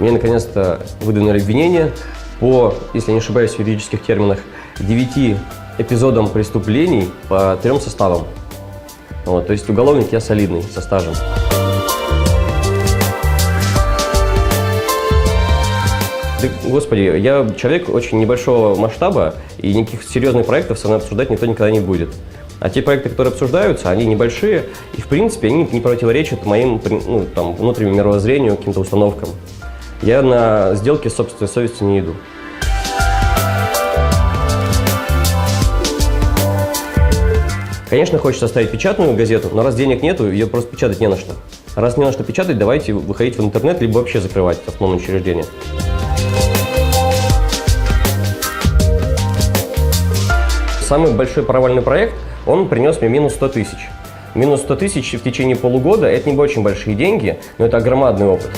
Мне наконец-то выдвинули обвинение по, если я не ошибаюсь в юридических терминах, 9 эпизодам преступлений по 3 составам. Вот, то есть уголовник я солидный, со стажем. Да, господи, я человек очень небольшого масштаба, и никаких серьезных проектов со мной обсуждать никто никогда не будет. А те проекты, которые обсуждаются, они небольшие, и в принципе они не противоречат моим внутреннему мировоззрению, каким-то установкам. Я на сделки с собственной совестью не иду. Конечно, хочется оставить печатную газету, но раз денег нету, ее просто печатать не на что. Раз не на что печатать, давайте выходить в интернет, либо вообще закрывать основное учреждение. Самый большой провальный проект, он принес мне минус 100 тысяч. Минус 100 тысяч в течение полугода – это не очень большие деньги, но это громадный опыт.